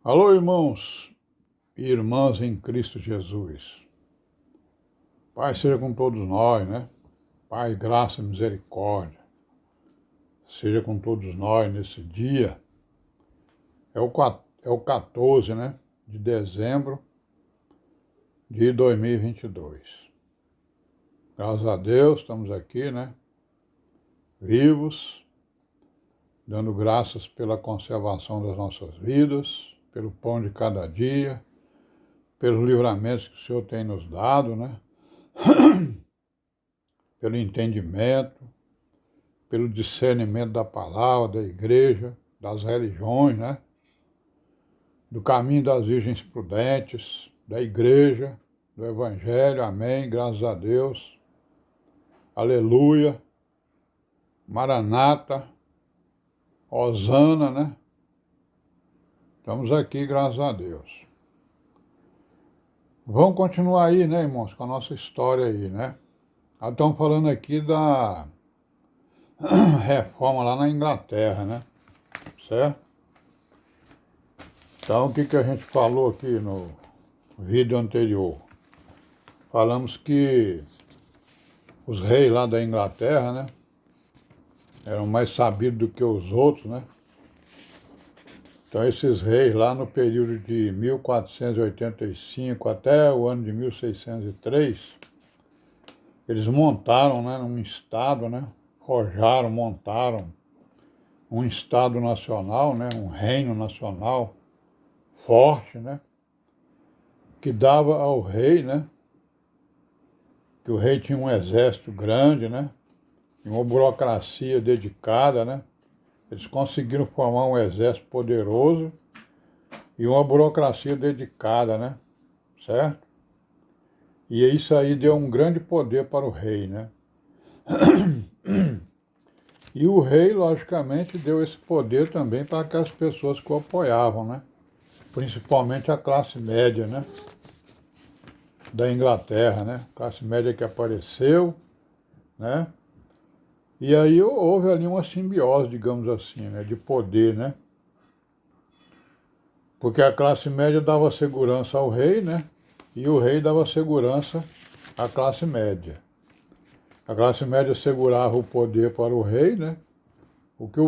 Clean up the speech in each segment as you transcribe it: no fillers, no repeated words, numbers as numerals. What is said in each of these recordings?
Alô, irmãos e irmãs em Cristo Jesus. Pai seja com todos nós, né? Pai, graça e misericórdia. Seja com todos nós nesse dia. É o 14, né? De dezembro de 2022. Graças a Deus, estamos aqui, né? Vivos, dando graças pela conservação das nossas vidas, pelo pão de cada dia, pelos livramentos que o Senhor tem nos dado, né? Pelo entendimento, pelo discernimento da palavra, da igreja, das religiões, né? Do caminho das virgens prudentes, da igreja, do evangelho, amém, graças a Deus, aleluia, Maranata, Hosana, né? Estamos aqui, graças a Deus. Vamos continuar aí, né, irmãos, com a nossa história aí, né? Estamos falando aqui da reforma lá na Inglaterra, né? Certo? Então, o que a gente falou aqui no vídeo anterior? Falamos que os reis lá da Inglaterra, né, eram mais sabidos do que os outros, né? Então, esses reis lá no período de 1485 até o ano de 1603, eles montaram, né, um estado, né, montaram um estado nacional, né, um reino nacional forte, né, que dava ao rei, né, que o rei tinha um exército grande, né, e uma burocracia dedicada, né. Eles conseguiram formar um exército poderoso e uma burocracia dedicada, né, certo? E isso aí deu um grande poder para o rei, né. E o rei, logicamente, deu esse poder também para aquelas pessoas que o apoiavam, né, principalmente a classe média, né, da Inglaterra, né, classe média que apareceu, né, e aí houve ali uma simbiose, digamos assim, né, de poder, né, porque a classe média dava segurança ao rei, né, e o rei dava segurança à classe média. A classe média segurava o poder para o rei, né, o que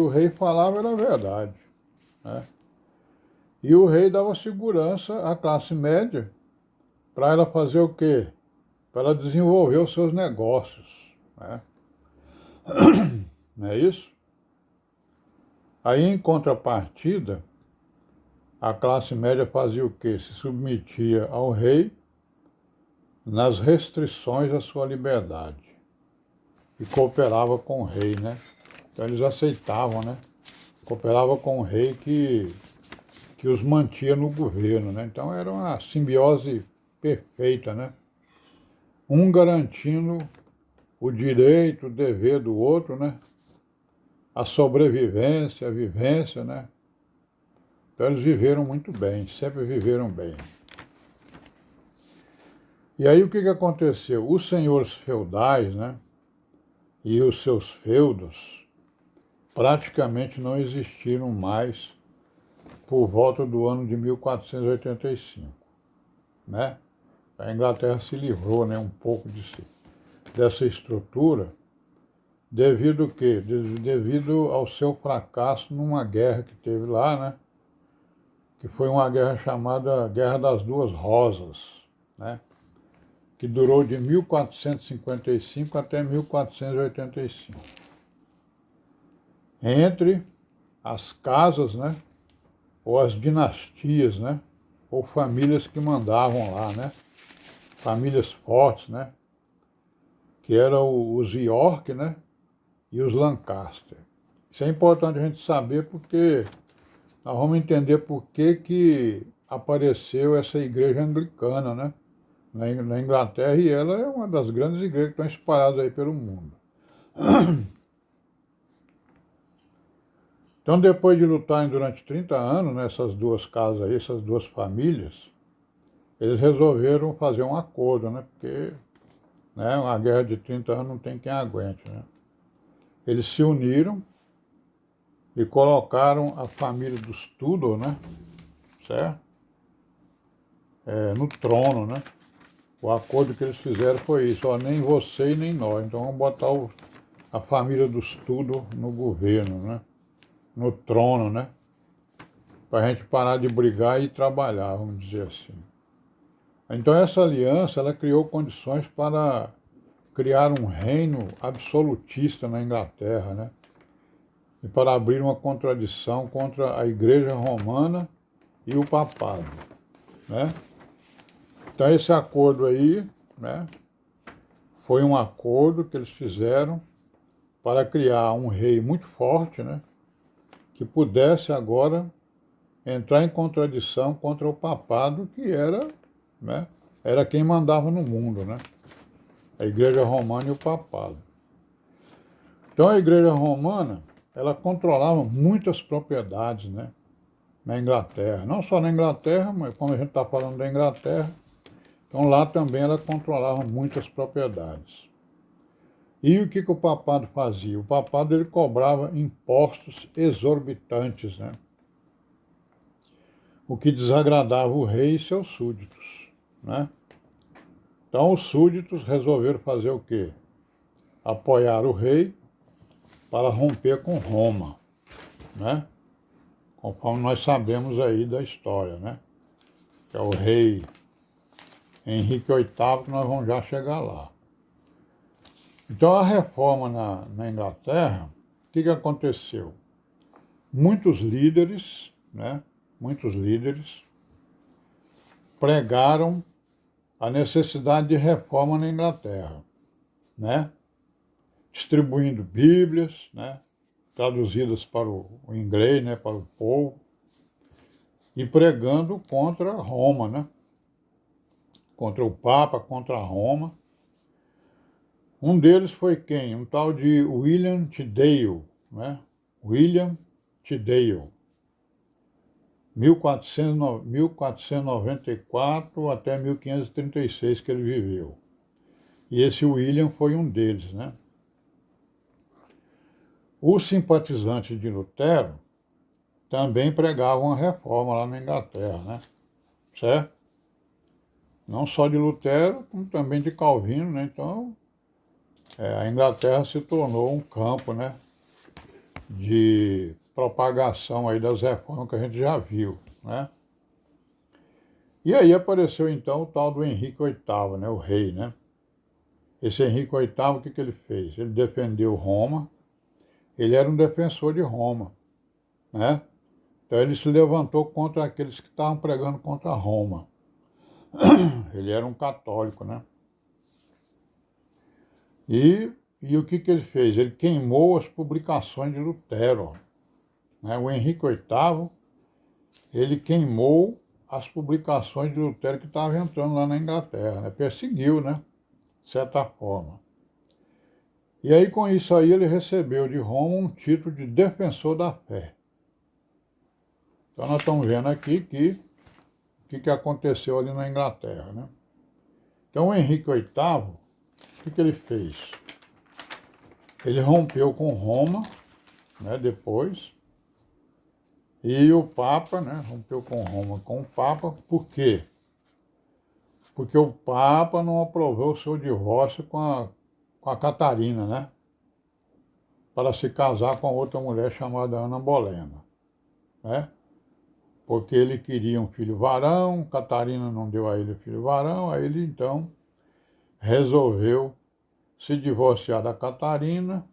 o rei falava era verdade, né, e o rei dava segurança à classe média para ela fazer o quê? Para ela desenvolver os seus negócios, né? Não é isso? Aí, em contrapartida, a classe média fazia o quê? Se submetia ao rei nas restrições da sua liberdade e cooperava com o rei, né? Então eles aceitavam, né? Cooperavam com o rei que os mantinha no governo, né? Então era uma simbiose perfeita, né? Um garantindo o direito, o dever do outro, né? A sobrevivência, a vivência, né? Então eles viveram muito bem, sempre viveram bem. E aí o que aconteceu? Os senhores feudais, né? E os seus feudos praticamente não existiram mais por volta do ano de 1485, né? A Inglaterra se livrou, né, um pouco dessa estrutura, devido ao quê? Devido ao seu fracasso numa guerra que teve lá, né? Que foi uma guerra chamada Guerra das Duas Rosas, né? Que durou de 1455 até 1485. Entre as casas, né? Ou as dinastias, né? Ou famílias que mandavam lá, né? Famílias fortes, né? Que eram os York, né? E os Lancaster. Isso é importante a gente saber porque nós vamos entender por que apareceu essa igreja anglicana, né? Na Inglaterra, e ela é uma das grandes igrejas que estão espalhadas aí pelo mundo. Então, depois de lutarem durante 30 anos, nessas duas casas aí, essas duas famílias, eles resolveram fazer um acordo, né? Porque, né, uma guerra de 30 anos não tem quem aguente, né? Eles se uniram e colocaram a família dos Tudor, né? certo? No trono, né? O acordo que eles fizeram foi isso, ó, nem você e nem nós, então vamos botar a família dos tudo no governo, né? No trono, né? Para a gente parar de brigar e trabalhar, vamos dizer assim. Então essa aliança, ela criou condições para criar um reino absolutista na Inglaterra, né? E para abrir uma contradição contra a Igreja Romana e o papado, né? Então esse acordo aí, né, foi um acordo que eles fizeram para criar um rei muito forte, né, que pudesse agora entrar em contradição contra o papado, que era, né, era quem mandava no mundo, né, a Igreja Romana e o papado. Então a Igreja Romana, ela controlava muitas propriedades, né, na Inglaterra. Não só na Inglaterra, mas como a gente está falando da Inglaterra, então lá também ela controlava muitas propriedades. E o que o papado fazia? O papado ele cobrava impostos exorbitantes, né? O que desagradava o rei e seus súditos, né? Então os súditos resolveram fazer o quê? Apoiar o rei para romper com Roma, né? Conforme nós sabemos aí da história, né? Que é o rei Henrique VIII, que nós vamos já chegar lá. Então a reforma na Inglaterra, o que aconteceu? Muitos líderes, né? Muitos líderes pregaram a necessidade de reforma na Inglaterra, né? Distribuindo Bíblias, né? Traduzidas para o inglês, né? Para o povo, e pregando contra Roma, né? Contra o Papa, contra Roma. Um deles foi quem? Um tal de William Tyndale, né? William Tyndale, 1494 até 1536 que ele viveu. E esse William foi um deles, né? Os simpatizantes de Lutero também pregavam a reforma lá na Inglaterra, né? Certo? Não só de Lutero, como também de Calvino, né? Então, a Inglaterra se tornou um campo, né, de propagação aí das reformas que a gente já viu, né? E aí apareceu então o tal do Henrique VIII, né, o rei, né? Esse Henrique VIII, o que ele fez? Ele defendeu Roma, ele era um defensor de Roma, né? Então ele se levantou contra aqueles que estavam pregando contra Roma. Ele era um católico, né? E o que ele fez? Ele queimou as publicações de Lutero, né? O Henrique VIII, ele queimou as publicações de Lutero que estavam entrando lá na Inglaterra, né? Perseguiu, né? De certa forma. E aí, com isso aí, ele recebeu de Roma um título de defensor da fé. Então, nós estamos vendo aqui que aconteceu ali na Inglaterra, né? Então, o Henrique VIII, o que ele fez? Ele rompeu com Roma, né, depois, e o Papa, né, rompeu com Roma, com o Papa, por quê? Porque o Papa não aprovou o seu divórcio com a Catarina, né? Para se casar com outra mulher chamada Ana Bolena, né? Porque ele queria um filho varão, Catarina não deu a ele filho varão, aí ele então resolveu se divorciar da Catarina,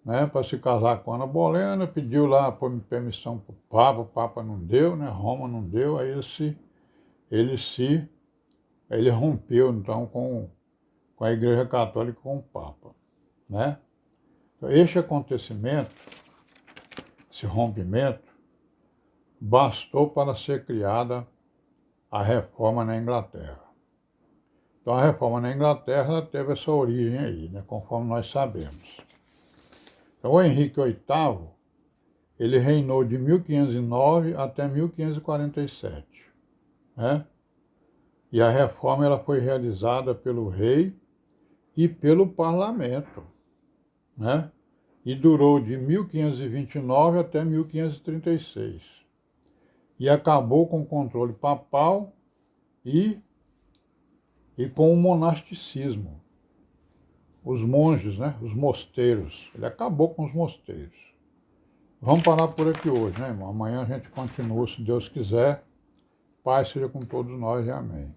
né? Para se casar com Ana Bolena, pediu lá permissão para o Papa não deu, né? Roma não deu, aí ele rompeu então com a Igreja Católica, com o Papa, né? Então, este acontecimento, esse rompimento, bastou para ser criada a reforma na Inglaterra. Então a reforma na Inglaterra teve essa origem aí, né? Conforme nós sabemos. Então o Henrique VIII, ele reinou de 1509 até 1547, né? E a reforma ela foi realizada pelo rei e pelo parlamento, né? E durou de 1529 até 1536. e acabou com o controle papal e com o monasticismo. Os monges, né? Os mosteiros. Ele acabou com os mosteiros. Vamos parar por aqui hoje, né, irmão? Amanhã a gente continua, se Deus quiser. Paz seja com todos nós e amém.